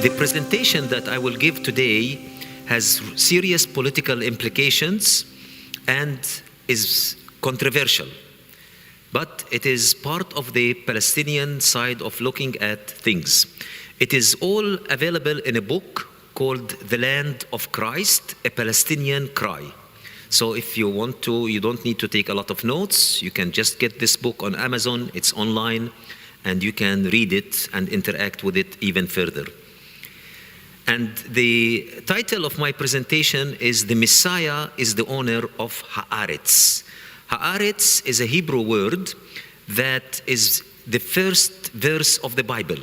The presentation that I will give today has serious political implications and is controversial, but it is part of the Palestinian side of looking at things. It is all available in a book called The Land of Christ, A Palestinian Cry. So if you want to, you don't need to take a lot of notes. You can just get this book on Amazon. It's online, and you can read it and interact with it even further. And the title of my presentation is The Messiah is the Owner of Haaretz. Haaretz is a Hebrew word that is the first verse of the Bible.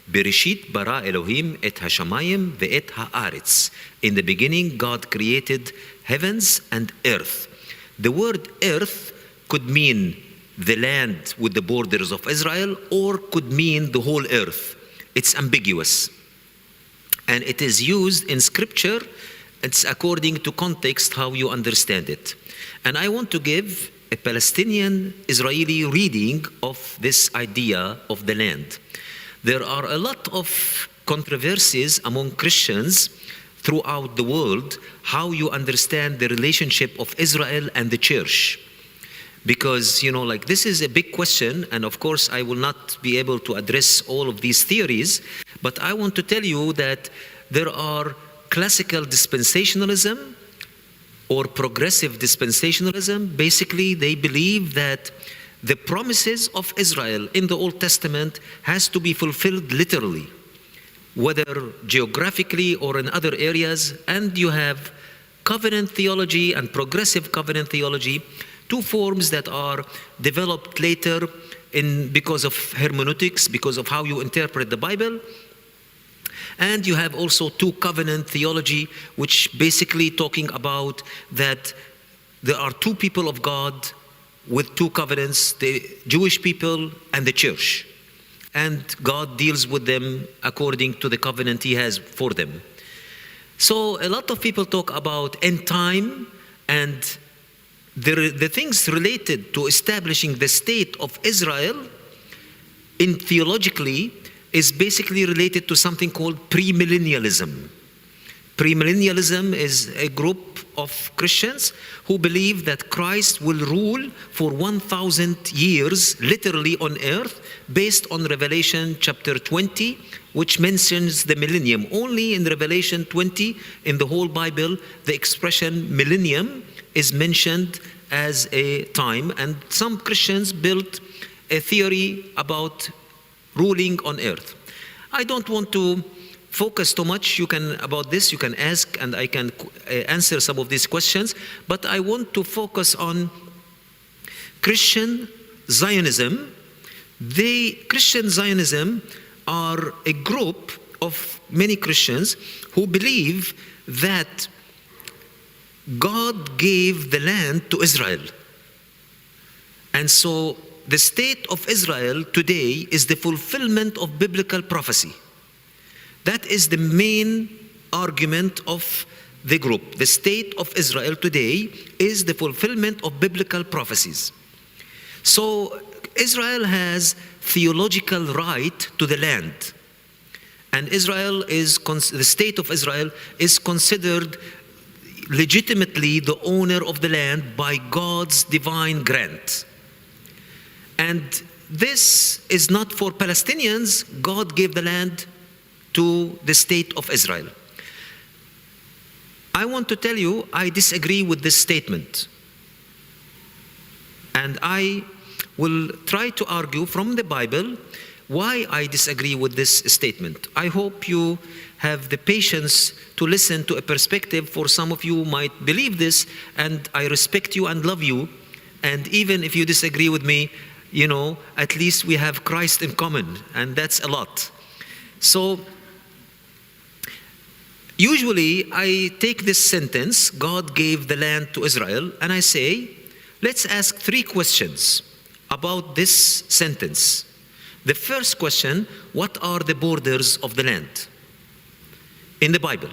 Bereshit bara Elohim et hashamayim ve'et haaretz. In the beginning, God created heavens and earth. The word earth could mean the land with the borders of Israel, or could mean the whole earth. It's ambiguous. And it is used in scripture. It's according to context how you understand it. And I want to give a Palestinian Israeli reading of this idea of the land. There are a lot of controversies among Christians throughout the world how you understand the relationship of Israel and the church. Because, this is a big question, and of course I will not be able to address all of these theories, but I want to tell you that there are classical dispensationalism or progressive dispensationalism. Basically, they believe that the promises of Israel in the Old Testament has to be fulfilled literally, whether geographically or in other areas. And you have covenant theology and progressive covenant theology, two forms that are developed later because of hermeneutics, because of how you interpret the Bible. And you have also two covenant theology, which basically talking about that there are two people of God with two covenants, the Jewish people and the church. And God deals with them according to the covenant he has for them. So a lot of people talk about end time, and the things related to establishing the state of Israel in theologically is basically related to something called premillennialism. Premillennialism is a group of Christians who believe that Christ will rule for 1,000 years, literally on earth, based on Revelation chapter 20, which mentions the millennium. Only in Revelation 20, in the whole Bible, the expression millennium is mentioned as a time. And some Christians built a theory about ruling on earth. I don't want to focus too much about this. You can ask and I can answer some of these questions, but I want to focus on Christian Zionism. Christian Zionism are a group of many Christians who believe that God gave the land to Israel. And so the state of Israel today is the fulfillment of biblical prophecy. That is the main argument of the group. The state of Israel today is the fulfillment of biblical prophecies. So Israel has theological right to the land. And the state of Israel is considered legitimately the owner of the land by God's divine grant. And this is not for Palestinians. God gave the land to the state of Israel. I want to tell you, I disagree with this statement. And I will try to argue from the Bible why I disagree with this statement. I hope you have the patience to listen to a perspective. For some of you might believe this, and I respect you and love you. And even if you disagree with me, at least we have Christ in common, and that's a lot. So, usually I take this sentence, God gave the land to Israel, and I say, let's ask three questions about this sentence. The first question, what are the borders of the land in the Bible?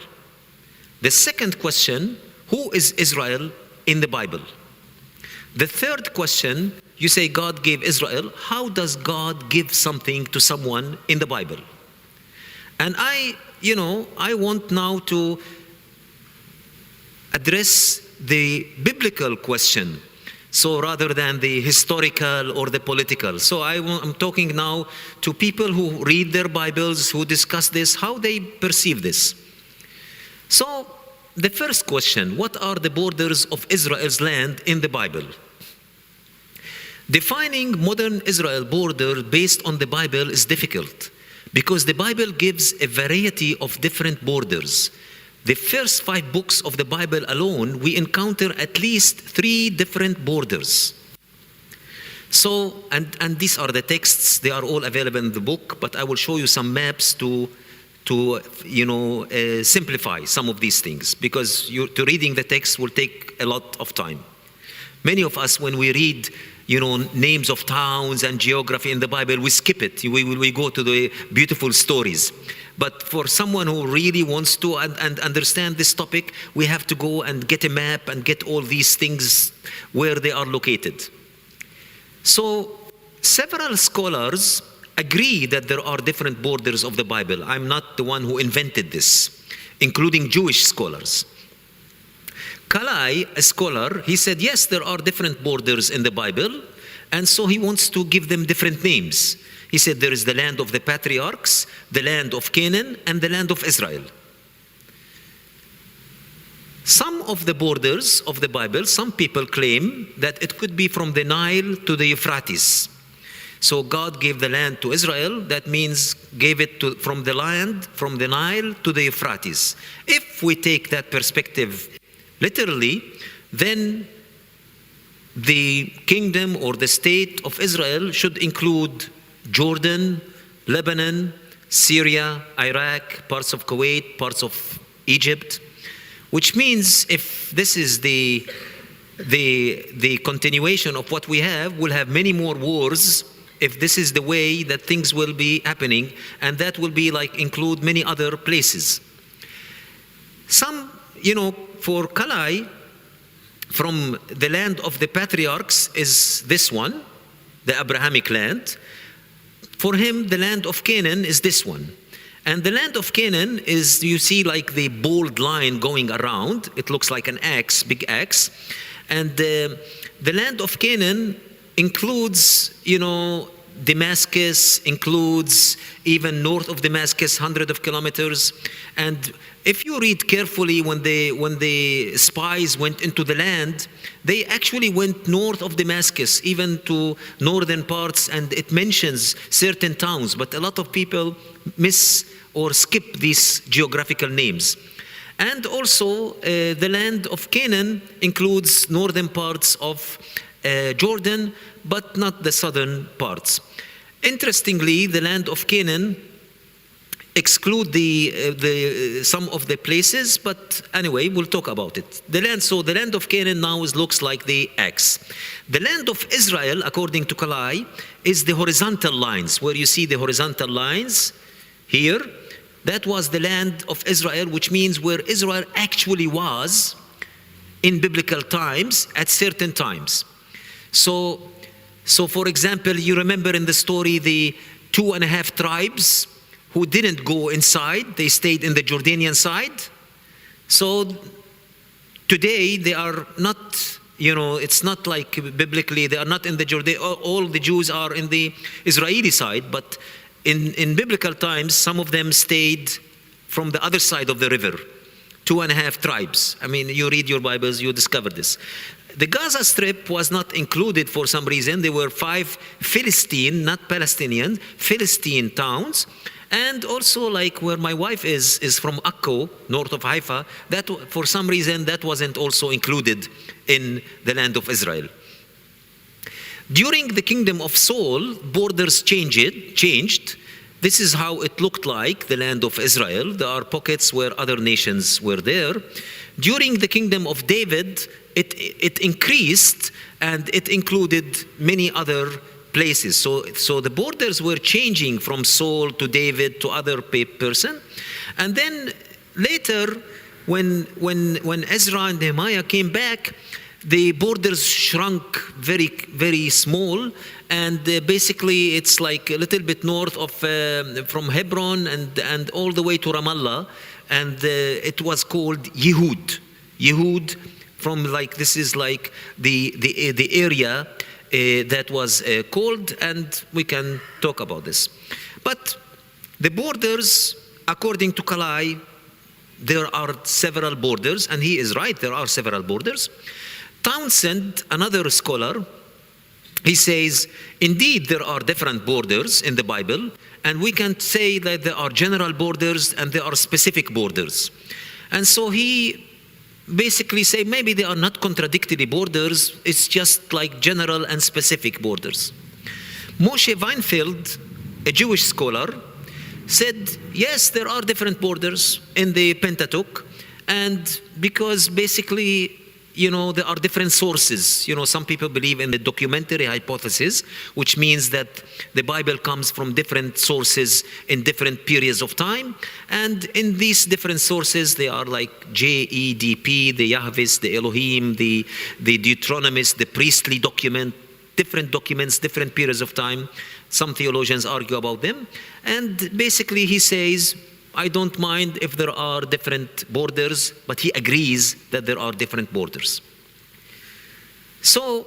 The second question, who is Israel in the Bible? The third question, you say God gave Israel. How does God give something to someone in the Bible? And I I want now to address the biblical question. So rather than the historical or the political. So I'm talking now to people who read their Bibles, who discuss this, how they perceive this. So the first question, what are the borders of Israel's land in the Bible? Defining modern Israel border based on the Bible is difficult because the Bible gives a variety of different borders. The first 5 books of the Bible alone, we encounter at least 3 different borders. So, and these are the texts, they are all available in the book, but I will show you some maps to simplify some of these things, because to reading the text will take a lot of time. Many of us, when we read names of towns and geography in the Bible, we skip it. We go to the beautiful stories. But for someone who really wants to and understand this topic, we have to go and get a map and get all these things where they are located. So several scholars agree that there are different borders of the Bible. I'm not the one who invented this, including Jewish scholars. Kalai, a scholar, he said, yes, there are different borders in the Bible, and so he wants to give them different names. He said there is the land of the patriarchs, the land of Canaan, and the land of Israel. Some of the borders of the Bible, some people claim that it could be from the Nile to the Euphrates. So God gave the land to Israel, that means gave it from the Nile to the Euphrates. If we take that perspective literally, then the kingdom or the state of Israel should include Jordan, Lebanon, Syria, Iraq, parts of Kuwait, parts of Egypt, which means if this is the continuation of what we have, we'll have many more wars if this is the way that things will be happening, and that will be include many other places. Some, for Kalai, from the land of the patriarchs is this one, the Abrahamic land. For him, the land of Canaan is this one. And the land of Canaan is, you see the bold line going around. It looks like an axe, big axe. And the land of Canaan includes, Damascus, includes even north of Damascus, hundreds of kilometers. And if you read carefully, when the spies went into the land, they actually went north of Damascus, even to northern parts, and it mentions certain towns, but a lot of people miss or skip these geographical names. And also, the land of Canaan includes northern parts of Jordan, but not the southern parts. Interestingly, the land of Canaan exclude some of the places, but anyway, we'll talk about it. So the land of Canaan now looks like the axe. The land of Israel, according to Kalai, is the horizontal lines, where you see the horizontal lines here. That was the land of Israel, which means where Israel actually was in biblical times at certain times. So for example, you remember in the story the 2.5 tribes who didn't go inside, they stayed in the Jordanian side. So today they are not, it's not like biblically, they are not in the Jordan, all the Jews are in the Israeli side, but in biblical times, some of them stayed from the other side of the river, 2.5 tribes. I mean, you read your Bibles, you discover this. The Gaza Strip was not included for some reason. There were 5 Philistine, not Palestinian, Philistine towns. And also where my wife is from Akko, north of Haifa, that for some reason that wasn't also included in the land of Israel. During the kingdom of Saul, borders changed. This is how it looked like, the land of Israel. There are pockets where other nations were there. During the kingdom of David, it increased, and it included many other places. So the borders were changing from Saul to David to other person. And then later, when Ezra and Nehemiah came back, the borders shrunk very, very small, and basically it's like a little bit north of from Hebron and all the way to Ramallah, and it was called Yehud. Yehud, from like, this is like the area that was called, and we can talk about this. But the borders, according to Kalai, there are several borders, and he is right, there are several borders. Townsend, another scholar, he says, indeed there are different borders in the Bible, and we can say that there are general borders and there are specific borders. And so he basically say maybe they are not contradictory borders, it's just like general and specific borders. Moshe Weinfeld, a Jewish scholar, said, yes, there are different borders in the Pentateuch, and because basically, you know, there are different sources. You know, some people believe in the documentary hypothesis, which means that the Bible comes from different sources in different periods of time. And in these different sources, they are like JEDP, the Yahwist, the Elohim, the Deuteronomist, the priestly document, different documents, different periods of time. Some theologians argue about them. And basically he says, I don't mind if there are different borders, but he agrees that there are different borders. So,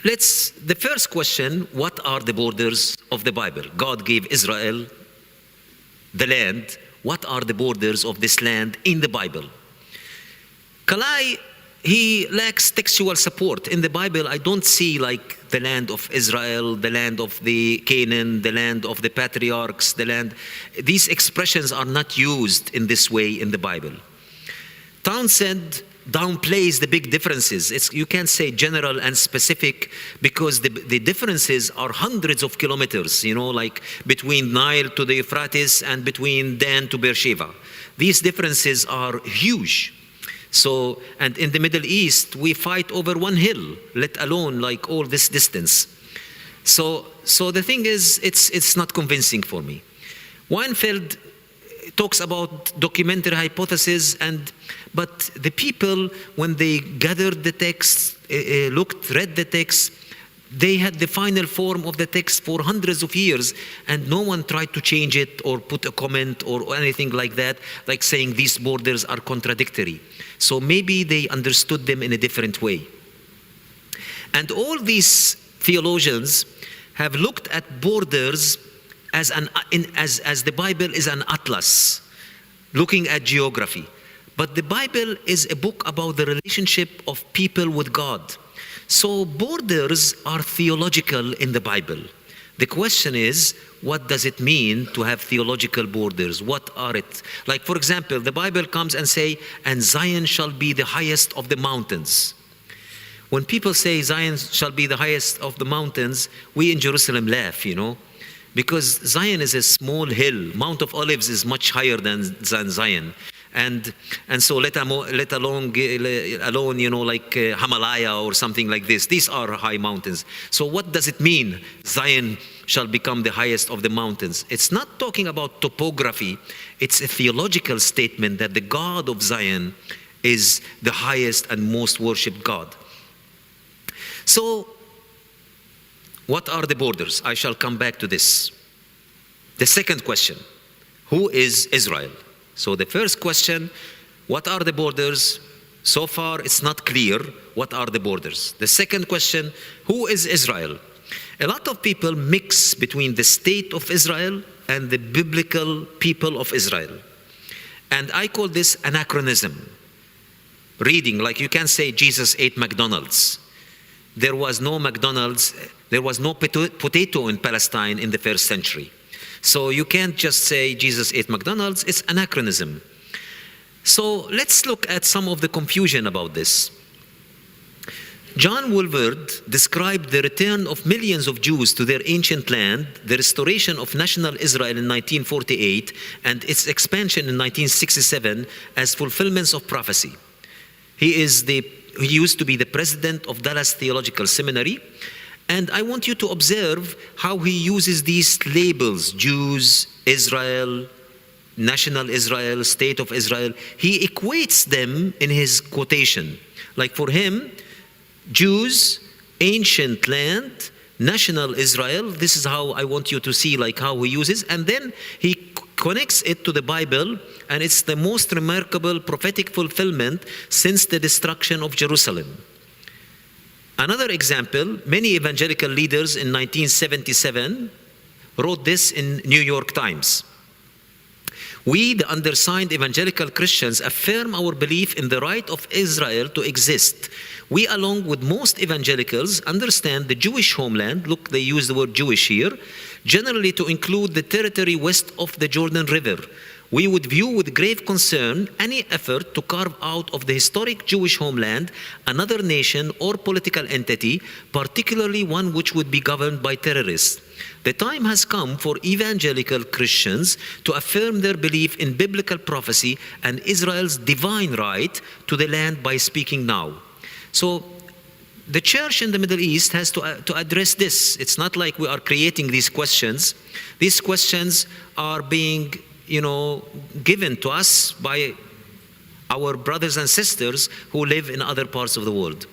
the first question, what are the borders of the Bible? God gave Israel the land. What are the borders of this land in the Bible? Kalai, he lacks textual support. In the Bible, I don't see like the land of Israel, the land of the Canaan, the land of the patriarchs, the land. These expressions are not used in this way in the Bible. Townsend downplays the big differences. You can't say general and specific because the differences are hundreds of kilometers, you know, like between Nile to the Euphrates and between Dan to Beersheba. These differences are huge. So, and in the Middle East, we fight over one hill, let alone like all this distance. So the thing is, it's not convincing for me. Weinfeld talks about documentary hypothesis, but the people, when they gathered the text, read the text, they had the final form of the text for hundreds of years, and no one tried to change it or put a comment or anything like that, like saying these borders are contradictory. So maybe they understood them in a different way. And all these theologians have looked at borders as the Bible is an atlas, looking at geography. But the Bible is a book about the relationship of people with God. So borders are theological in the Bible. The question is, what does it mean to have theological borders? What are it? Like, for example, the Bible comes and say, and Zion shall be the highest of the mountains. When people say Zion shall be the highest of the mountains, we in Jerusalem laugh, you know, because Zion is a small hill. Mount of Olives is much higher than Zion. And so let alone, you know, like Himalaya or something like this. These are high mountains. So what does it mean, Zion shall become the highest of the mountains? It's not talking about topography. It's a theological statement that the God of Zion is the highest and most worshipped God. So what are the borders? I shall come back to this. The second question, who is Israel? So the first question, what are the borders? So far, it's not clear what are the borders. The second question, who is Israel? A lot of people mix between the state of Israel and the biblical people of Israel. And I call this anachronism. Reading, like you can say Jesus ate McDonald's. There was no McDonald's, there was no potato in Palestine in the first century. So you can't just say Jesus ate McDonald's, it's anachronism. So let's look at some of the confusion about this. John Woolward described the return of millions of Jews to their ancient land, the restoration of national Israel in 1948, and its expansion in 1967 as fulfillments of prophecy. He used to be the president of Dallas Theological Seminary. And I want you to observe how he uses these labels, Jews, Israel, national Israel, state of Israel. He equates them in his quotation. Like for him, Jews, ancient land, national Israel, this is how I want you to see like how he uses, and then he connects it to the Bible, and it's the most remarkable prophetic fulfillment since the destruction of Jerusalem. Another example, many evangelical leaders in 1977 wrote this in New York Times. We, the undersigned evangelical Christians, affirm our belief in the right of Israel to exist. We, along with most evangelicals, understand the Jewish homeland, look, they use the word Jewish here, generally to include the territory west of the Jordan River. We would view with grave concern any effort to carve out of the historic Jewish homeland another nation or political entity, particularly one which would be governed by terrorists. The time has come for evangelical Christians to affirm their belief in biblical prophecy and Israel's divine right to the land by speaking now. So the church in the Middle East has to address this. It's not like we are creating these questions. These questions are being given to us by our brothers and sisters who live in other parts of the world.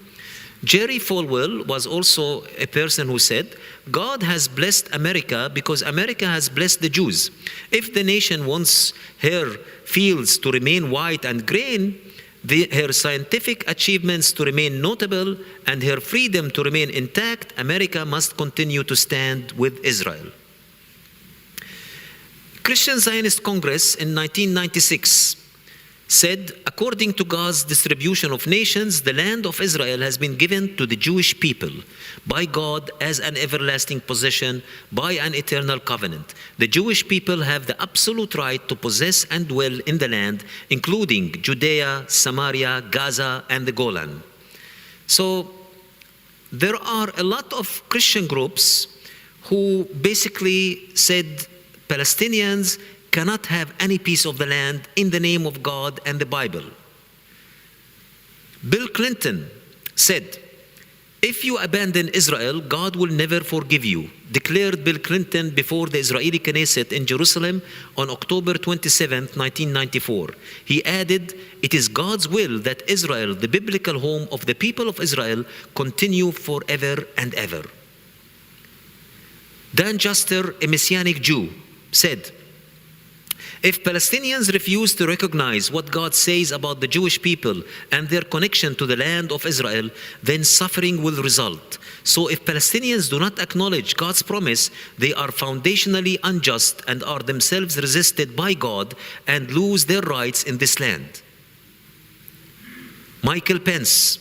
Jerry Falwell was also a person who said, God has blessed America because America has blessed the Jews. If the nation wants her fields to remain white and green, her scientific achievements to remain notable, and her freedom to remain intact, America must continue to stand with Israel. Christian Zionist Congress in 1996 said, according to God's distribution of nations, the land of Israel has been given to the Jewish people by God as an everlasting possession by an eternal covenant. The Jewish people have the absolute right to possess and dwell in the land, including Judea, Samaria, Gaza, and the Golan. So there are a lot of Christian groups who basically said Palestinians cannot have any piece of the land in the name of God and the Bible. Bill Clinton said, if you abandon Israel, God will never forgive you, declared Bill Clinton before the Israeli Knesset in Jerusalem on October 27, 1994. He added, it is God's will that Israel, the biblical home of the people of Israel, continue forever and ever. Dan Juster, a Messianic Jew, said, if Palestinians refuse to recognize what God says about the Jewish people and their connection to the land of Israel, then suffering will result. So if Palestinians do not acknowledge God's promise, they are foundationally unjust and are themselves resisted by God and lose their rights in this land. Michael Pence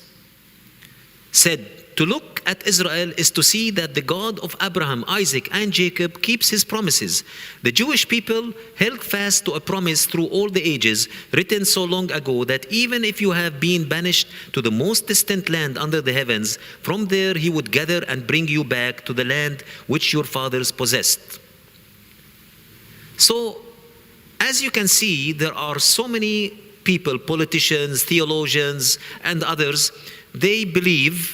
said, to look at Israel is to see that the God of Abraham, Isaac, and Jacob keeps his promises. The Jewish people held fast to a promise through all the ages, written so long ago that even if you have been banished to the most distant land under the heavens, from there he would gather and bring you back to the land which your fathers possessed. So, as you can see, there are so many people, politicians, theologians, and others, they believe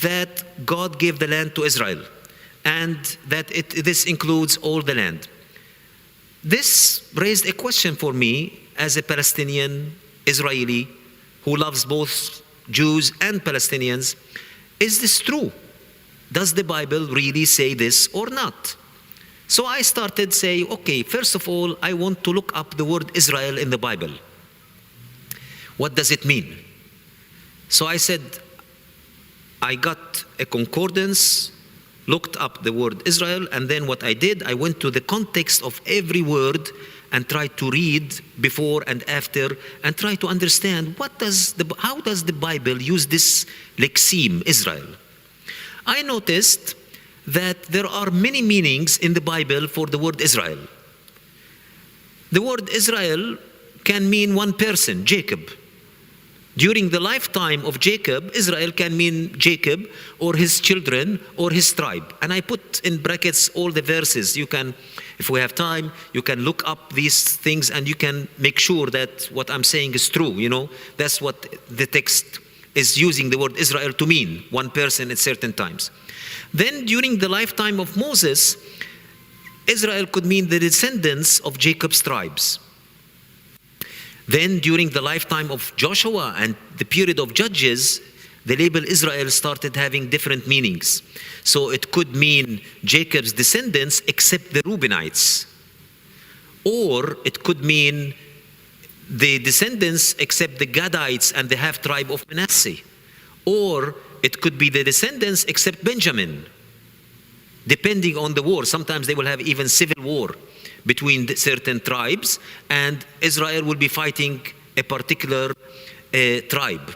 that God gave the land to Israel and that this includes all the land. This raised a question for me as a Palestinian Israeli who loves both Jews and Palestinians. Is this true? Does the Bible really say this or not? So I started saying, okay, first of all, I want to look up the word Israel in the Bible. What does it mean? So I said, I got a concordance, looked up the word Israel, and then what I did, I went to the context of every word and tried to read before and after and try to understand how does the Bible use this lexeme, Israel. I noticed that there are many meanings in the Bible for the word Israel. The word Israel can mean one person, Jacob. During the lifetime of Jacob, Israel can mean Jacob or his children or his tribe. And I put in brackets all the verses. You can, if we have time, you can look up these things and you can make sure that what I'm saying is true. That's what the text is using the word Israel to mean, one person at certain times. Then during the lifetime of Moses, Israel could mean the descendants of Jacob's tribes. Then during the lifetime of Joshua and the period of Judges, the label Israel started having different meanings. So it could mean Jacob's descendants except the Reubenites. Or it could mean the descendants except the Gadites and the half-tribe of Manasseh. Or it could be the descendants except Benjamin, depending on the war. Sometimes they will have even civil war between certain tribes, and Israel will be fighting a particular tribe.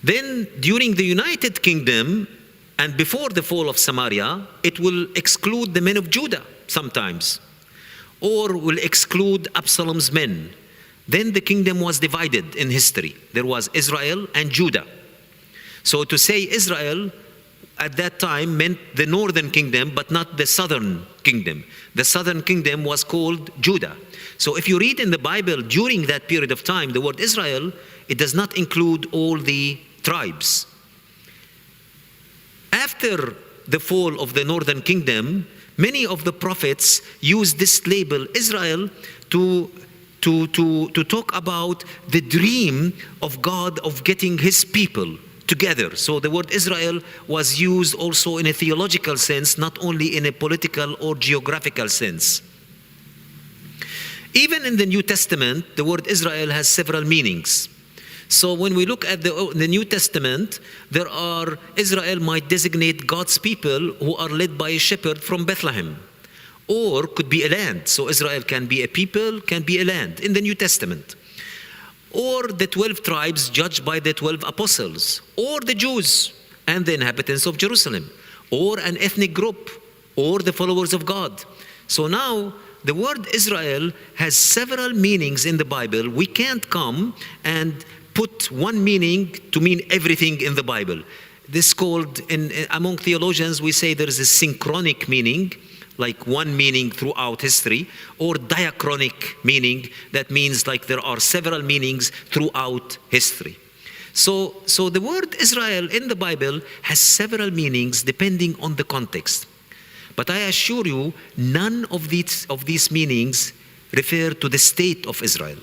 Then during the United Kingdom and before the fall of Samaria, it will exclude the men of Judah sometimes, or will exclude Absalom's men. Then the kingdom was divided in history. There was Israel and Judah. So to say Israel at that time meant the northern kingdom, but not the southern kingdom. The southern kingdom was called Judah. So if you read in the Bible during that period of time, the word Israel, it does not include all the tribes. After the fall of the northern kingdom, many of the prophets used this label Israel to talk about the dream of God of getting his people together. So the word Israel was used also in a theological sense, not only in a political or geographical sense. Even in the New Testament, the word Israel has several meanings. So when we look at the New Testament, Israel might designate God's people who are led by a shepherd from Bethlehem, or could be a land. So Israel can be a people, can be a land in the New Testament. Or the 12 tribes judged by the 12 apostles, or the Jews and the inhabitants of Jerusalem, or an ethnic group, or the followers of God. So now the word Israel has several meanings in the Bible. We can't come and put one meaning to mean everything in the Bible. This is called, among theologians, we say there is a synchronic meaning, like one meaning throughout history, or diachronic meaning, that means like there are several meanings throughout history. So the word Israel in the Bible has several meanings depending on the context. But I assure you, none of these meanings refer to the state of Israel.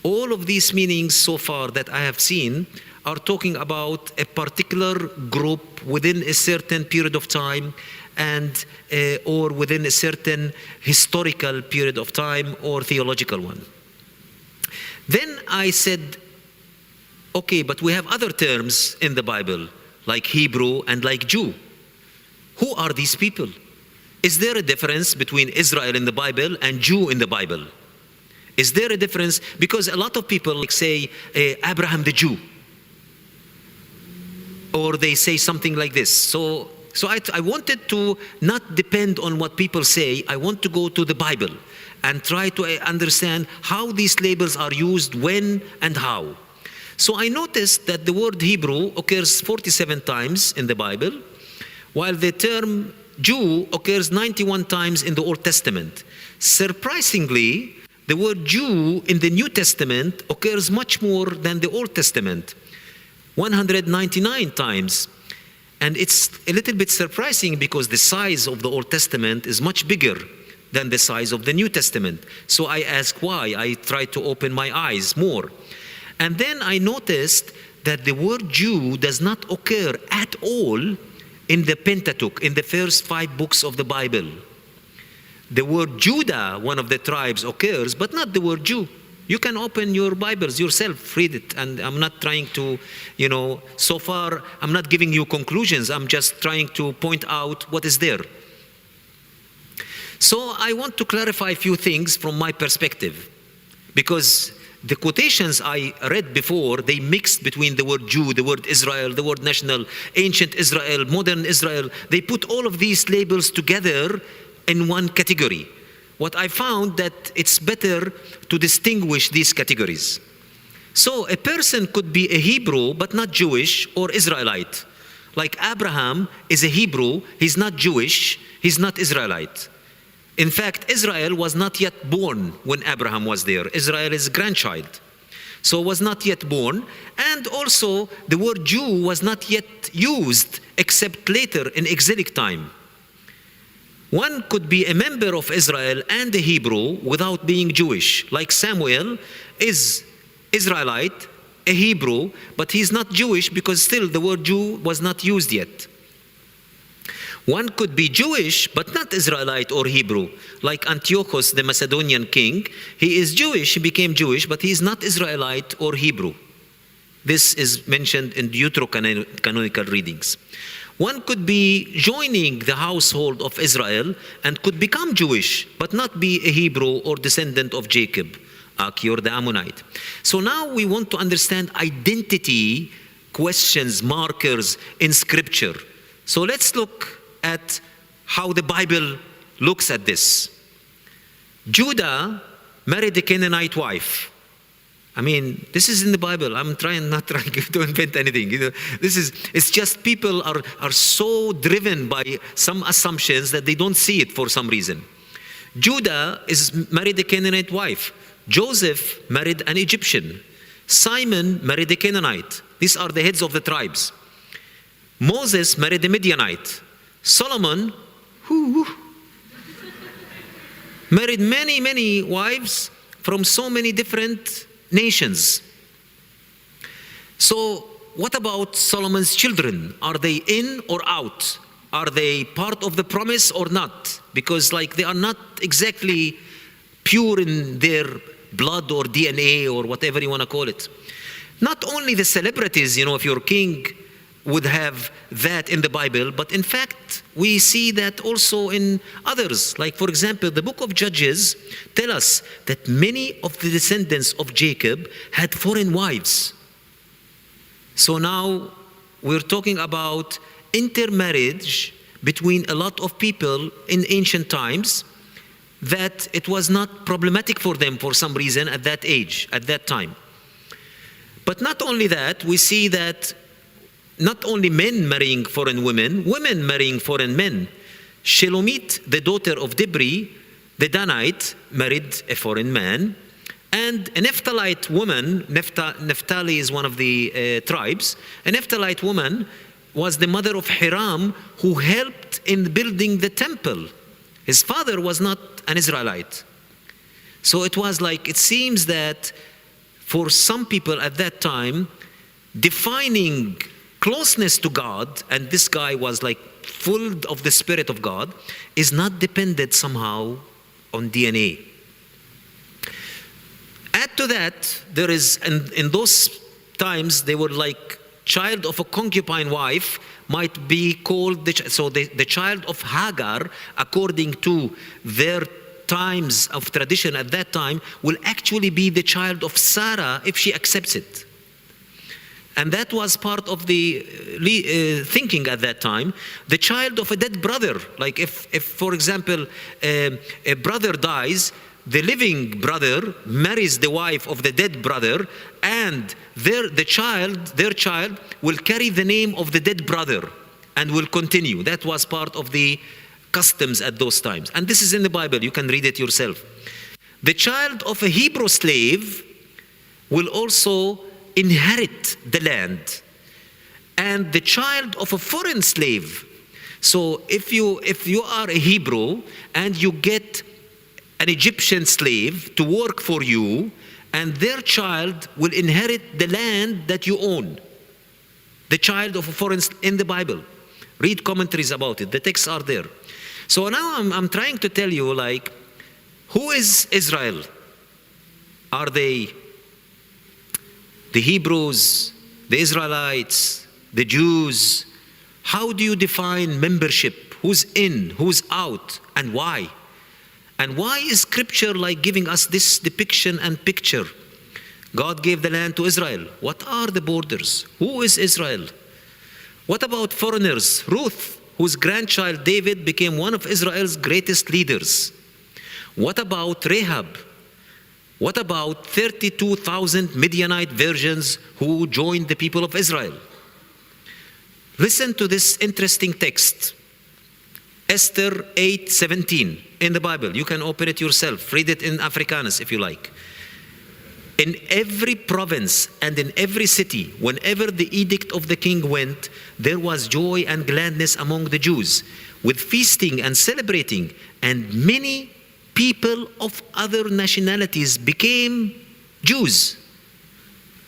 All of these meanings so far that I have seen are talking about a particular group within a certain period of time, and or within a certain historical period of time or theological one. Then I said, okay, but we have other terms in the Bible, like Hebrew and like Jew. Who are these people? Is there a difference between Israel in the Bible and Jew in the Bible? Is there a difference? Because a lot of people say Abraham the Jew, or they say something like this. So I wanted to not depend on what people say. I want to go to the Bible and try to understand how these labels are used, when and how. So I noticed that the word Hebrew occurs 47 times in the Bible, while the term Jew occurs 91 times in the Old Testament. Surprisingly, the word Jew in the New Testament occurs much more than the Old Testament, 199 times. And it's a little bit surprising because the size of the Old Testament is much bigger than the size of the New Testament. So I asked why. I tried to open my eyes more. And then I noticed that the word Jew does not occur at all in the Pentateuch, in the first 5 books of the Bible. The word Judah, one of the tribes, occurs, but not the word Jew. You can open your Bibles yourself, read it. And I'm not trying to, so far, I'm not giving you conclusions. I'm just trying to point out what is there. So I want to clarify a few things from my perspective, because the quotations I read before, they mixed between the word Jew, the word Israel, the word national, ancient Israel, modern Israel. They put all of these labels together in one category. What I found that it's better to distinguish these categories. So a person could be a Hebrew but not Jewish or Israelite. Like Abraham is a Hebrew, he's not Jewish, he's not Israelite. In fact, Israel was not yet born when Abraham was there. Israel is a grandchild, so was not yet born. And also the word Jew was not yet used except later in exilic time. One could be a member of Israel and a Hebrew without being Jewish. Like Samuel is Israelite, a Hebrew, but he's not Jewish because still the word Jew was not used yet. One could be Jewish but not Israelite or Hebrew, like Antiochus, the Macedonian king. He is Jewish, he became Jewish, but he is not Israelite or Hebrew. This is mentioned in deuterocanonical readings. One could be joining the household of Israel and could become Jewish, but not be a Hebrew or descendant of Jacob, Achior the Ammonite. So now we want to understand identity questions, markers in Scripture. So let's look at how the Bible looks at this. Judah married a Canaanite wife. I mean, this is in the Bible. I'm not trying to invent anything. It's just people are so driven by some assumptions that they don't see it for some reason. Judah is married a Canaanite wife. Joseph married an Egyptian. Simon married a Canaanite. These are the heads of the tribes. Moses married a Midianite. Solomon married many wives from so many different nations. So what about Solomon's children? Are they in or out? Are they part of the promise or not? Because they are not exactly pure in their blood or DNA or whatever you want to call it. Not only the celebrities, if you're king, would have that in the Bible, but in fact, we see that also in others. Like, for example, the book of Judges tell us that many of the descendants of Jacob had foreign wives. So now we're talking about intermarriage between a lot of people in ancient times, that it was not problematic for them for some reason at that age, at that time. But not only that, we see that not only men marrying foreign women marrying foreign men. Shelomit, the daughter of Dibri, the Danite, married a foreign man. And a Naphthalite woman, Naphtali is one of the tribes, a Naphthalite woman was the mother of Hiram, who helped in building the temple. His father was not an Israelite. So it seems that for some people at that time, defining closeness to God, and this guy was full of the Spirit of God, is not dependent somehow on DNA. Add to that, there is, in those times, they were child of a concubine wife might be called, the child of Hagar, according to their times of tradition at that time, will actually be the child of Sarah if she accepts it. And that was part of the thinking at that time. The child of a dead brother, if for example, a brother dies, the living brother marries the wife of the dead brother, and their child will carry the name of the dead brother and will continue. That was part of the customs at those times. And this is in the Bible, you can read it yourself. The child of a Hebrew slave will also inherit the land, and the child of a foreign slave. So if you are a Hebrew and you get an Egyptian slave to work for you, and their child will inherit the land that you own. The child of a foreign in the Bible. Read commentaries about it. The texts are there. So now I'm trying to tell you, who is Israel? Are they the Hebrews, the Israelites, the Jews? How do you define membership? Who's in, who's out, and why? And why is Scripture giving us this depiction and picture? God gave the land to Israel. What are the borders? Who is Israel? What about foreigners? Ruth, whose grandchild David became one of Israel's greatest leaders. What about Rahab? What about 32,000 Midianite virgins who joined the people of Israel? Listen to this interesting text. Esther 8:17 in the Bible. You can open it yourself. Read it in Afrikaans if you like. In every province and in every city, whenever the edict of the king went, there was joy and gladness among the Jews. with feasting and celebrating, and many people of other nationalities became Jews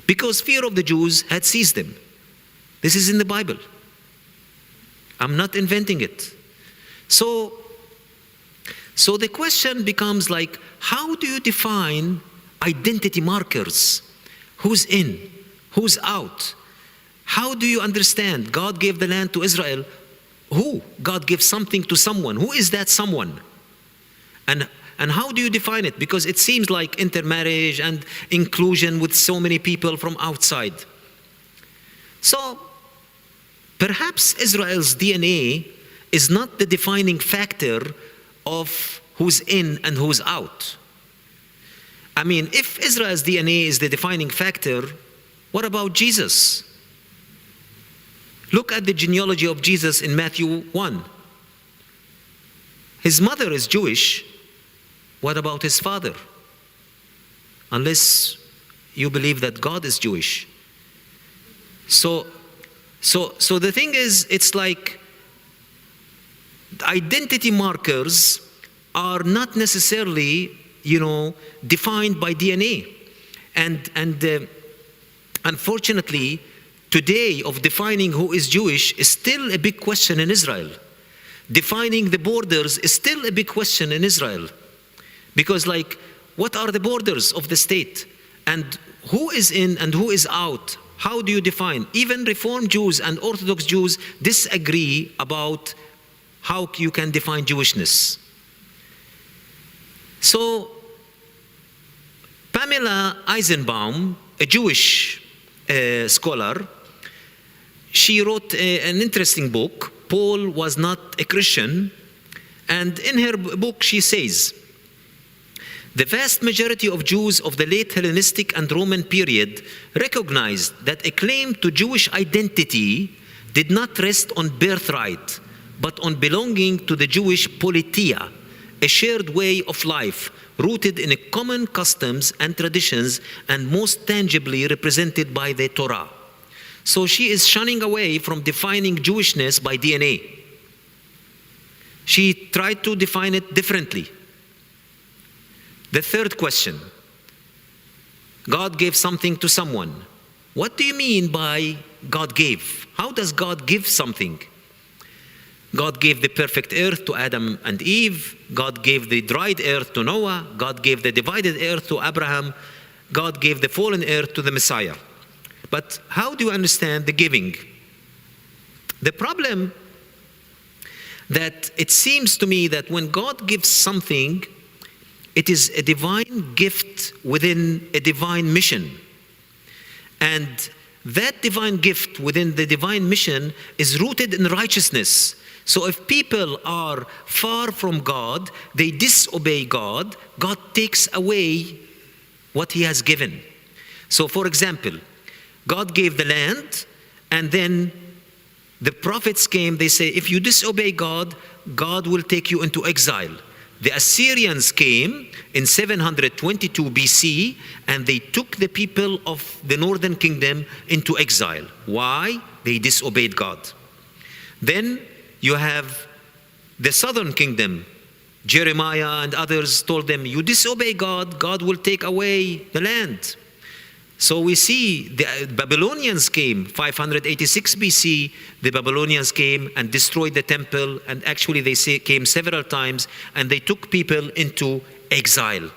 because fear of the Jews had seized them. This is in the Bible. I'm not inventing it. So the question becomes like, how do you define identity markers? Who's in? Who's out? How do you understand God gave the land to Israel? Who? God gives something to someone. Who is that someone? And how do you define it? Because it seems like intermarriage and inclusion with so many people from outside. So perhaps Israel's DNA is not the defining factor of who's in and who's out. I mean, if Israel's DNA is the defining factor, what about Jesus? Look at the genealogy of Jesus in Matthew 1. His mother is Jewish. What about his father? Unless you believe that God is Jewish. So the thing is, it's like identity markers are not necessarily, defined by DNA. And unfortunately, today of defining who is Jewish is still a big question in Israel. Defining the borders is still a big question in Israel. Because what are the borders of the state? And who is in and who is out? How do you define? Even Reform Jews and Orthodox Jews disagree about how you can define Jewishness. So Pamela Eisenbaum, a Jewish scholar, she wrote an interesting book. Paul was not a Christian. And in her book she says, the vast majority of Jews of the late Hellenistic and Roman period recognized that a claim to Jewish identity did not rest on birthright, but on belonging to the Jewish politeia, a shared way of life rooted in common customs and traditions and most tangibly represented by the Torah. So she is shunning away from defining Jewishness by DNA. She tried to define it differently. The third question, God gave something to someone. What do you mean by God gave? How does God give something? God gave the perfect earth to Adam and Eve. God gave the dried earth to Noah. God gave the divided earth to Abraham. God gave the fallen earth to the Messiah. But how do you understand the giving? The problem that it seems to me that when God gives something, it is a divine gift within a divine mission. And that divine gift within the divine mission is rooted in righteousness. So if people are far from God, they disobey God, God takes away what he has given. So for example, God gave the land, and then the prophets came, they say, if you disobey God, God will take you into exile. The Assyrians came in 722 BC, and they took the people of the northern kingdom into exile. Why? They disobeyed God. Then you have the southern kingdom. Jeremiah and others told them, you disobey God, God will take away the land. So we see the Babylonians came, 586 BC, the Babylonians came and destroyed the temple, and actually they came several times, and they took people into exile.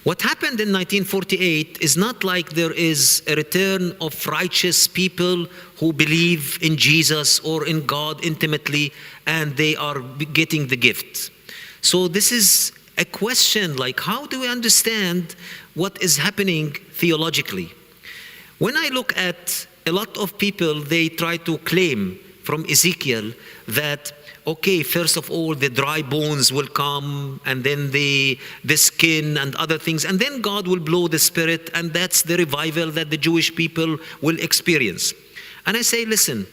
What happened in 1948 is not like there is a return of righteous people who believe in Jesus or in God intimately, and they are getting the gift. So this is a question like, how do we understand what is happening theologically? When I look at a lot of people, they try to claim from Ezekiel that, okay, first of all, the dry bones will come, and then the skin and other things, and then God will blow the Spirit, and that's the revival that the Jewish people will experience. And I say, listen,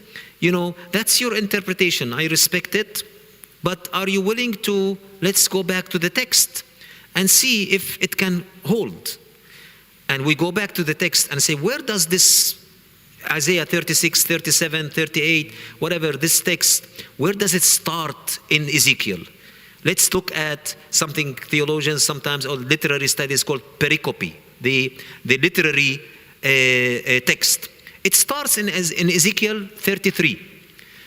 that's your interpretation. I respect it, but are you willing to, let's go back to the text and see if it can hold. And we go back to the text and say, where does this Isaiah 36, 37, 38, whatever, this text, where does it start in Ezekiel? Let's look at something theologians sometimes or literary studies called pericope, the literary text. It starts in Ezekiel 33.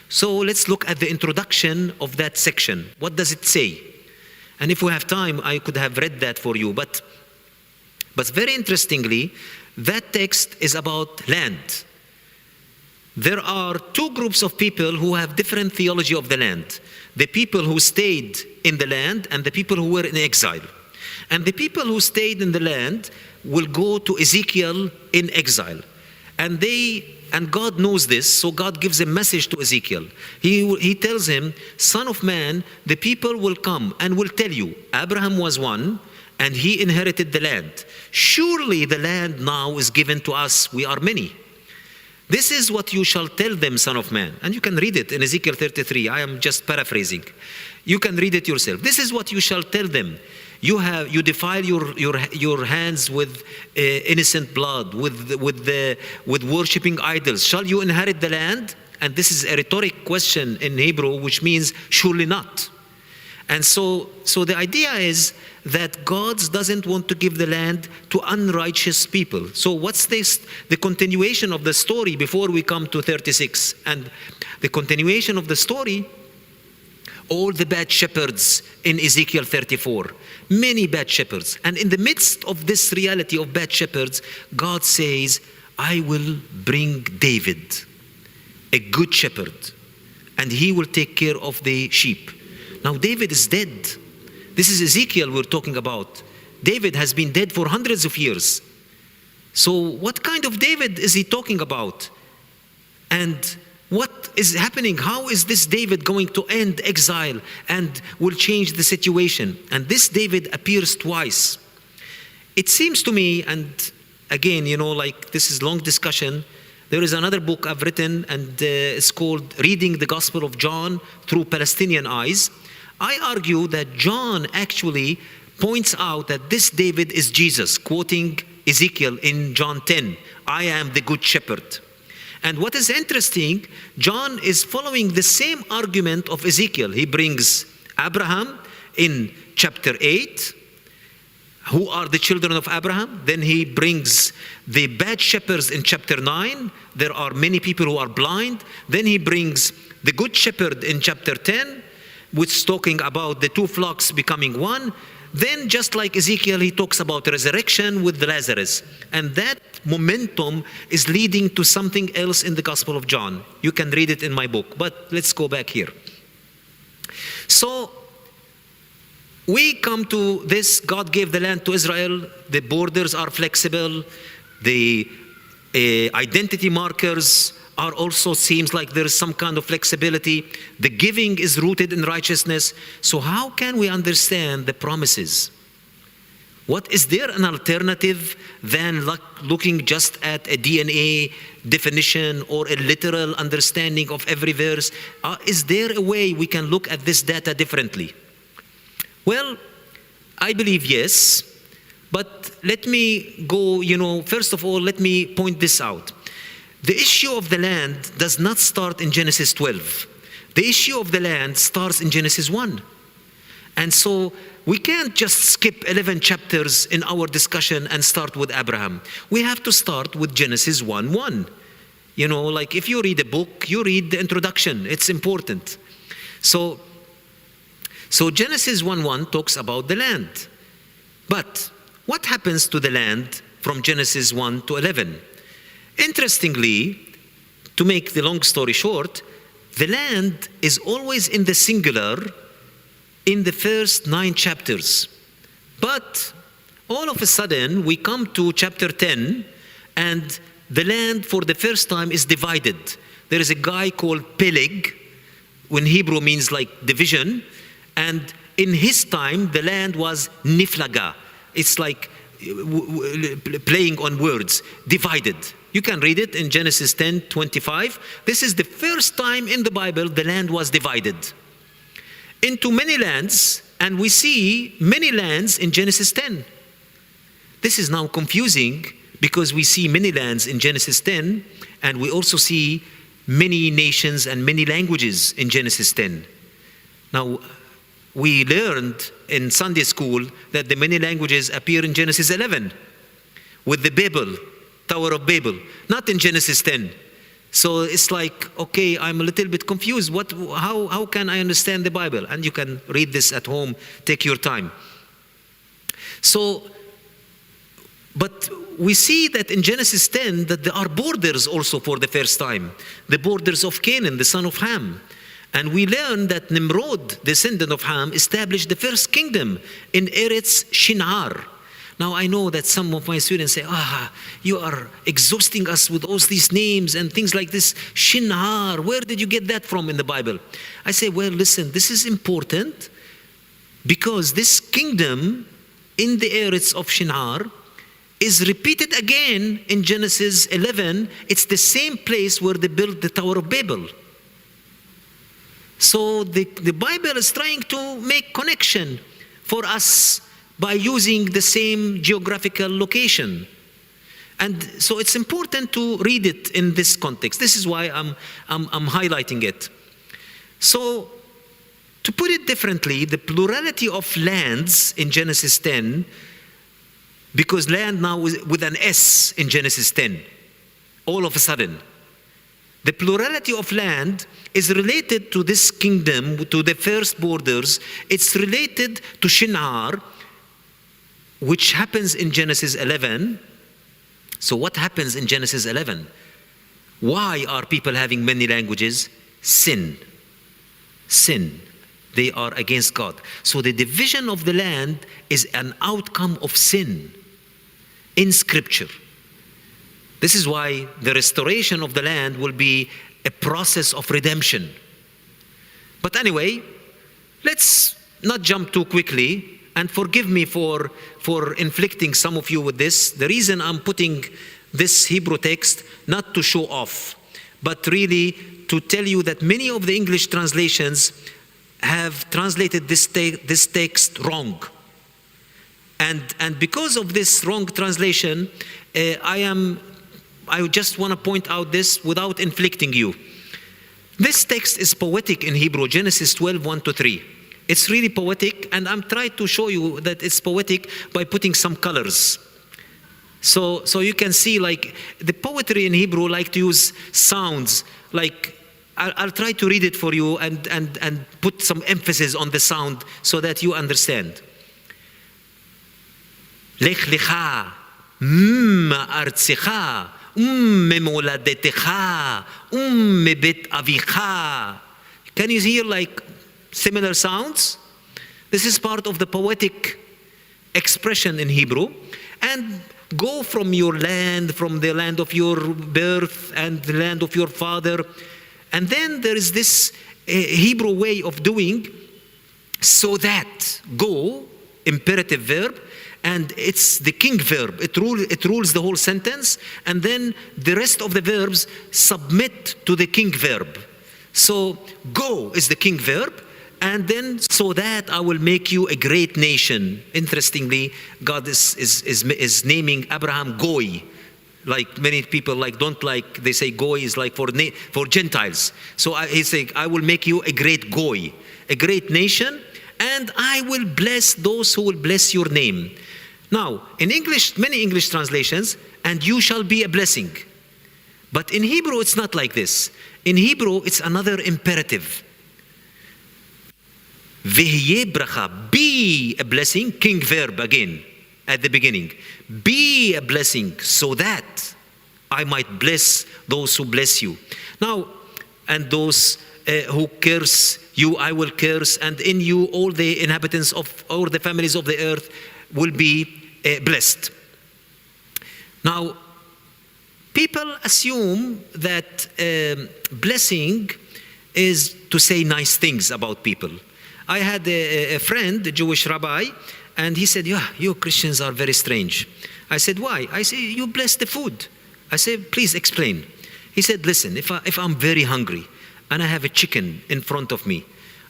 So let's look at the introduction of that section. What does it say? And if we have time, I could have read that for you. But very interestingly, that text is about land. There are two groups of people who have different theology of the land. The people who stayed in the land and the people who were in exile. And the people who stayed in the land will go to Ezekiel in exile. And God knows this, so God gives a message to Ezekiel. He tells him, "Son of man, the people will come and will tell you, Abraham was one, and he inherited the land. Surely the land now is given to us, we are many. This is what you shall tell them, son of man." And you can read it in Ezekiel 33. I am just paraphrasing. You can read it yourself. "This is what you shall tell them. You defile your hands with innocent blood, with worshipping idols. Shall you inherit the land?" And this is a rhetoric question in Hebrew, which means surely not. And so the idea is that God doesn't want to give the land to unrighteous people. So what's this? The continuation of the story before we come to 36. And the continuation of the story, all the bad shepherds in Ezekiel 34. Many bad shepherds. And in the midst of this reality of bad shepherds, God says, "I will bring David, a good shepherd, and he will take care of the sheep." Now David is dead. This is Ezekiel we're talking about. David has been dead for hundreds of years. So what kind of David is he talking about? And what is happening? How is this David going to end exile and will change the situation? And this David appears twice. It seems to me, and again, like this is long discussion. There is another book I've written, and it's called Reading the Gospel of John Through Palestinian Eyes. I argue that John actually points out that this David is Jesus, quoting Ezekiel in John 10, "I am the good shepherd." And what is interesting, John is following the same argument of Ezekiel. He brings Abraham in chapter 8. Who are the children of Abraham? Then he brings the bad shepherds in chapter 9. There are many people who are blind. Then he brings the good shepherd in chapter 10, which is talking about the two flocks becoming one. Then, just like Ezekiel, he talks about resurrection with Lazarus. And that momentum is leading to something else in the Gospel of John. You can read it in my book, but let's go back here. So, we come to this, God gave the land to Israel, the borders are flexible, the identity markers are also seems like there is some kind of flexibility. The giving is rooted in righteousness. So how can we understand the promises? What is there an alternative than looking just at a DNA definition or a literal understanding of every verse? Is there a way we can look at this data differently? Well, I believe yes, but let me go, first of all, let me point this out. The issue of the land does not start in Genesis 12. The issue of the land starts in Genesis 1. And so we can't just skip 11 chapters in our discussion and start with Abraham. We have to start with Genesis 1:1. Like if you read a book, you read the introduction. It's important. So Genesis 1:1 talks about the land. But what happens to the land from Genesis 1 to 11? Interestingly, to make the long story short, the land is always in the singular in the first 9 chapters. But all of a sudden, we come to chapter 10, and the land for the first time is divided. There is a guy called Peleg, in Hebrew means like division, and in his time, the land was Niflaga. It's like playing on words, divided. You can read it in Genesis 10:25. This is the first time in the Bible the land was divided into many lands, and we see many lands in Genesis 10. This is now confusing because we see many lands in Genesis 10, And we also see many nations and many languages in Genesis 10. Now, we learned in Sunday school that the many languages appear in Genesis 11 with the Babel, Tower of Babel, not in Genesis 10. So it's like, okay, I'm a little bit confused. How can I understand the Bible? And you can read this at home, take your time. So, but we see that in Genesis 10 that there are borders also for the first time. The borders of Canaan, the son of Ham. And we learn that Nimrod, descendant of Ham, established the first kingdom in Eretz Shinar. Now I know that some of my students say, you are exhausting us with all these names and things like this. Shinar, where did you get that from in the Bible? I say, well, listen, this is important because this kingdom in the Eretz of Shinar is repeated again in Genesis 11. It's the same place where they built the Tower of Babel. So the Bible is trying to make connection for us by using the same geographical location. And so it's important to read it in this context. This is why I'm highlighting it. So to put it differently, the plurality of lands in Genesis 10, because land now is with an S in Genesis 10, all of a sudden. The plurality of land is related to this kingdom, to the first borders. It's related to Shinar, which happens in Genesis 11. So what happens in Genesis 11? Why are people having many languages? Sin. Sin. They are against God. So the division of the land is an outcome of sin in Scripture. This is why the restoration of the land will be a process of redemption. But anyway, let's not jump too quickly. And forgive me for inflicting some of you with this. The reason I'm putting this Hebrew text, not to show off, but really to tell you that many of the English translations have translated this text wrong. And because of this wrong translation, I just want to point out this without inflicting you. This text is poetic in Hebrew, Genesis 12, 1-3. It's really poetic, and I'm trying to show you that it's poetic by putting some colors. So you can see, like, the poetry in Hebrew like to use sounds. Like, I'll try to read it for you and put some emphasis on the sound so that you understand. Lech lecha, artzecha, moladetecha, bet avicha. Can you hear like similar sounds? This is part of the poetic expression in Hebrew. And go from your land, from the land of your birth and the land of your father. And then there is this Hebrew way of doing, so that, go, imperative verb, and it's the king verb. It rules the whole sentence, and then the rest of the verbs submit to the king verb. So go is the king verb, and then so that I will make you a great nation. Interestingly, God is naming Abraham Goy. Like many people don't like, they say Goy is like for Gentiles. So he's saying, I will make you a great Goy, a great nation, and I will bless those who will bless your name. Now, in English, many English translations, and you shall be a blessing. But in Hebrew, it's not like this. In Hebrew, it's another imperative. V'hyeh bracha, be a blessing, king verb again, at the beginning. Be a blessing so that I might bless those who bless you. Now, and those who curse you, I will curse, and in you all the inhabitants of all the families of the earth will be blessed. Now, people assume that blessing is to say nice things about people. I had a friend, a Jewish rabbi, and he said, yeah, you Christians are very strange. I said, why? I said, you bless the food. I said, please explain. He said, listen, if I'm very hungry and I have a chicken in front of me,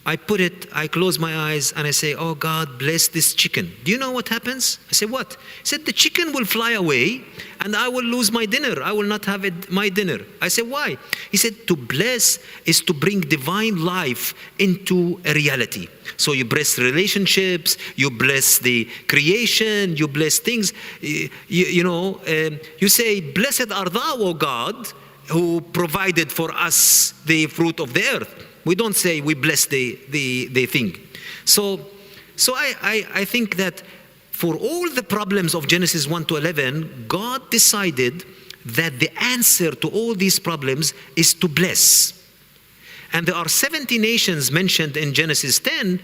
I close my eyes and I say, oh God, bless this chicken. Do you know what happens? I say, what? He said, the chicken will fly away and I will lose my dinner. I will not have my dinner. I said, why? He said, to bless is to bring divine life into a reality. So you bless relationships, you bless the creation, you bless things. You say, blessed art thou, O God, who provided for us the fruit of the earth. We don't say we bless the thing. So I think that for all the problems of Genesis 1 to 11, God decided that the answer to all these problems is to bless. And there are 70 nations mentioned in Genesis 10,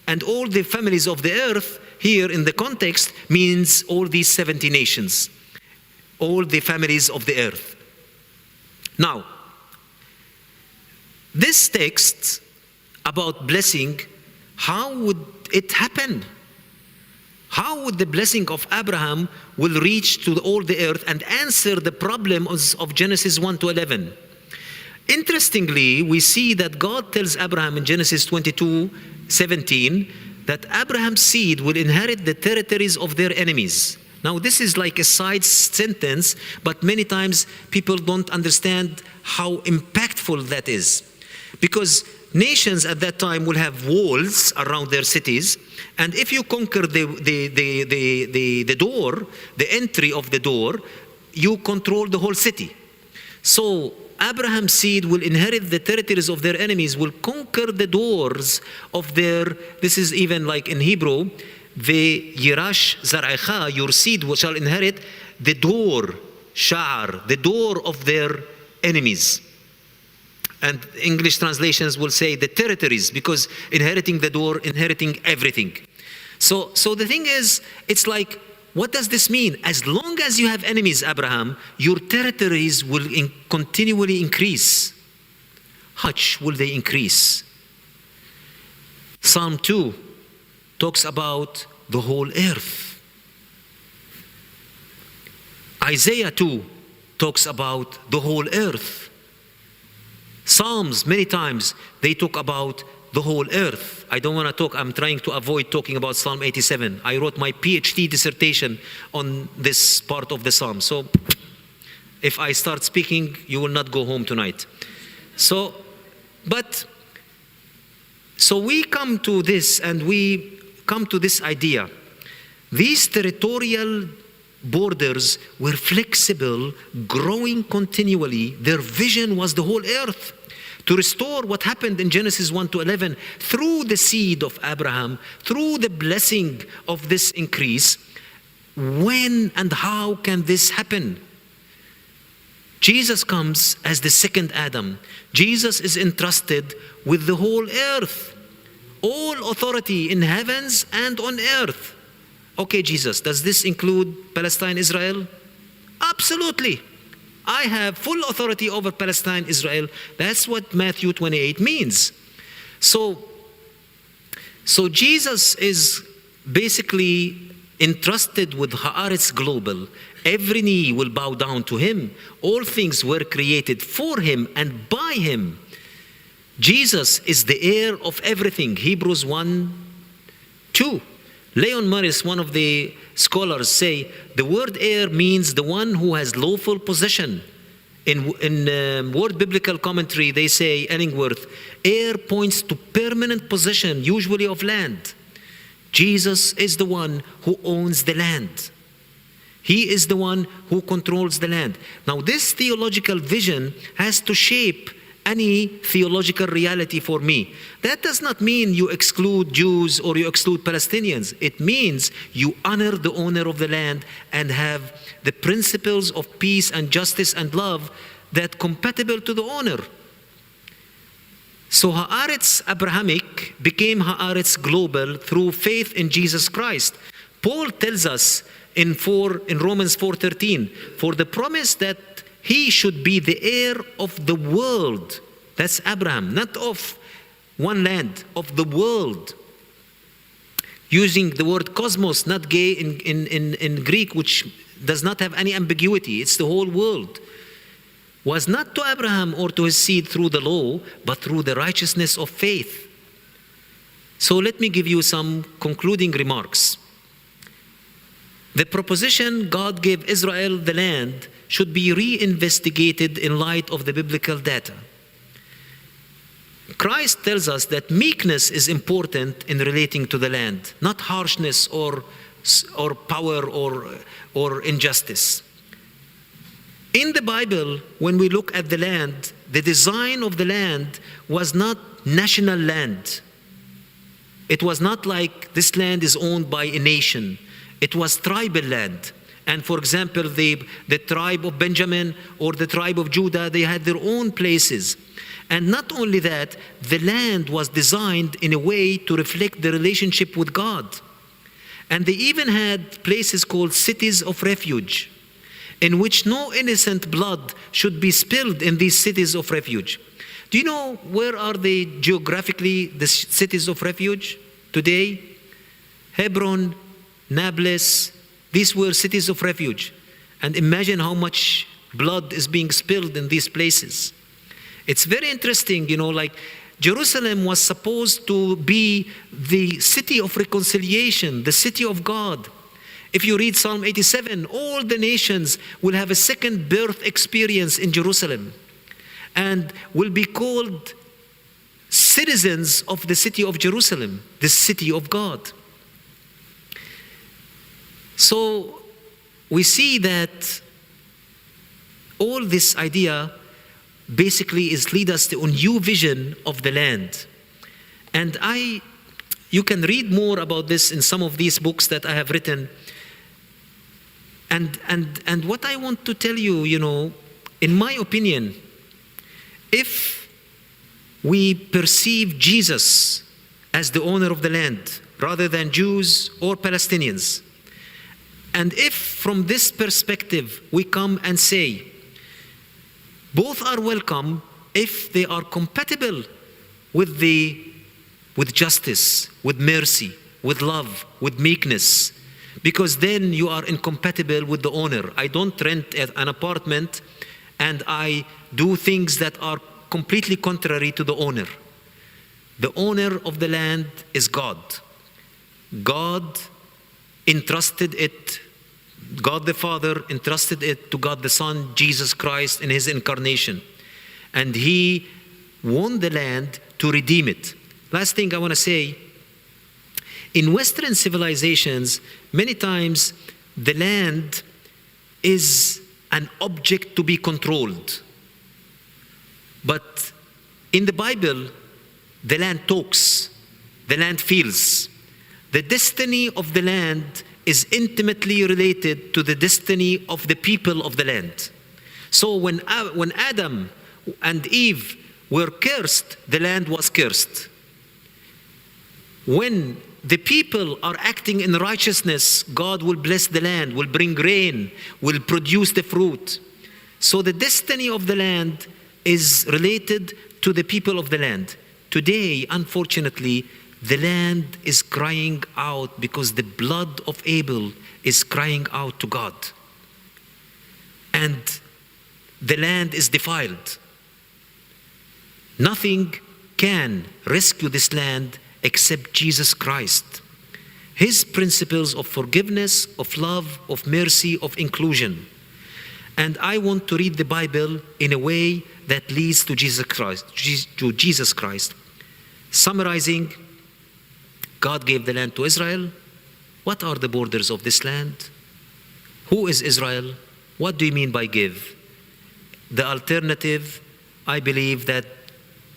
and all the families of the earth here in the context means all these 70 nations, all the families of the earth. Now, this text about blessing, how would it happen? How would the blessing of Abraham will reach to all the earth and answer the problems of Genesis 1 to 11? Interestingly, we see that God tells Abraham in Genesis 22:17 that Abraham's seed will inherit the territories of their enemies. Now, this is like a side sentence, but many times people don't understand how impactful that is. Because nations at that time will have walls around their cities, and if you conquer the door, the entry of the door, you control the whole city. So Abraham's seed will inherit the territories of their enemies, will conquer the doors of their, this is even like in Hebrew, the Yirash Zar'echa, your seed shall inherit the door, Sha'ar, the door of their enemies. And English translations will say the territories, because inheriting the door, inheriting everything. So the thing is, it's like, what does this mean? As long as you have enemies, Abraham, your territories will continually increase. How much will they increase? Psalm 2 talks about the whole earth. Isaiah 2 talks about the whole earth. Psalms, many times, they talk about the whole earth. I don't want to talk, I'm trying to avoid talking about Psalm 87. I wrote my PhD dissertation on this part of the Psalm. So if I start speaking, you will not go home tonight. So we come to this, and we come to this idea. These territorial borders were flexible, growing continually. Their vision was the whole earth. To restore what happened in Genesis 1 to 11 through the seed of Abraham, through the blessing of this increase. When and how can this happen? Jesus comes as the second Adam. Jesus is entrusted with the whole earth, all authority in heavens and on earth. Okay, Jesus, does this include Palestine, Israel? Absolutely. I have full authority over Palestine, Israel. That's what Matthew 28 means. So Jesus is basically entrusted with Haaretz Global. Every knee will bow down to him. All things were created for him and by him. Jesus is the heir of everything. Hebrews 1:2. Leon Morris, one of the scholars, say the word heir means the one who has lawful possession. In Word Biblical Commentary, they say, Ellingworth, heir points to permanent possession, usually of land. Jesus is the one who owns the land. He is the one who controls the land. Now, this theological vision has to shape any theological reality for me. That does not mean you exclude Jews or you exclude Palestinians. It means you honor the owner of the land and have the principles of peace and justice and love that compatible to the owner. So Haaretz Abrahamic became Haaretz Global through faith in Jesus Christ. Paul tells us in Romans 4:13, for the promise that he should be the heir of the world. That's Abraham, not of one land, of the world. Using the word cosmos, not gay in Greek, which does not have any ambiguity. It's the whole world. Was not to Abraham or to his seed through the law, but through the righteousness of faith. So let me give you some concluding remarks. The proposition God gave Israel the land should be reinvestigated in light of the biblical data. Christ tells us that meekness is important in relating to the land, not harshness or power or injustice. In the Bible, when we look at the land, the design of the land was not national land. It was not like this land is owned by a nation. It was tribal land. And for example, the tribe of Benjamin or the tribe of Judah, they had their own places. And not only that, the land was designed in a way to reflect the relationship with God. And they even had places called cities of refuge, in which no innocent blood should be spilled in these cities of refuge. Do you know where are they geographically, the cities of refuge today? Hebron, Nablus, these were cities of refuge. And imagine how much blood is being spilled in these places. It's very interesting, like Jerusalem was supposed to be the city of reconciliation, the city of God. If you read Psalm 87, all the nations will have a second birth experience in Jerusalem and will be called citizens of the city of Jerusalem, the city of God. So we see that all this idea basically is lead us to a new vision of the land. And you can read more about this in some of these books that I have written. And what I want to tell you, in my opinion, if we perceive Jesus as the owner of the land rather than Jews or Palestinians, and if from this perspective we come and say, both are welcome if they are compatible with justice, with mercy, with love, with meekness, because then you are incompatible with the owner. I don't rent an apartment and I do things that are completely contrary to the owner. The owner of the land is God. God entrusted it, God the Father entrusted it to God the Son, Jesus Christ, in his incarnation. And he won the land to redeem it. Last thing I want to say, in Western civilizations, many times the land is an object to be controlled. But in the Bible, the land talks, the land feels. The destiny of the land is intimately related to the destiny of the people of the land. So when Adam and Eve were cursed, the land was cursed. When the people are acting in righteousness, God will bless the land, will bring rain, will produce the fruit. So the destiny of the land is related to the people of the land. Today, unfortunately, the land is crying out because the blood of Abel is crying out to God. And the land is defiled. Nothing can rescue this land except Jesus Christ. His principles of forgiveness, of love, of mercy, of inclusion. And I want to read the Bible in a way that leads to Jesus Christ. Summarizing, God gave the land to Israel. What are the borders of this land? Who is Israel? What do you mean by give? The alternative, I believe that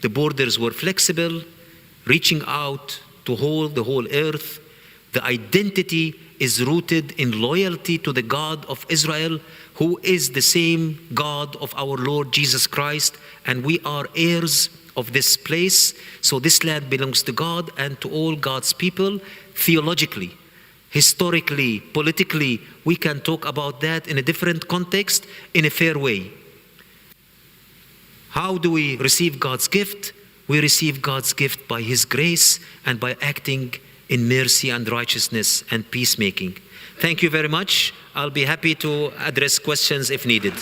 the borders were flexible, reaching out to hold the whole earth. The identity is rooted in loyalty to the God of Israel, who is the same God of our Lord Jesus Christ, and we are heirs of this place. So this land belongs to God and to all God's people. Theologically, historically, politically, we can talk about that in a different context, in a fair way. How do we receive God's gift? We receive God's gift by His grace and by acting in mercy and righteousness and peacemaking. Thank you very much. I'll be happy to address questions if needed.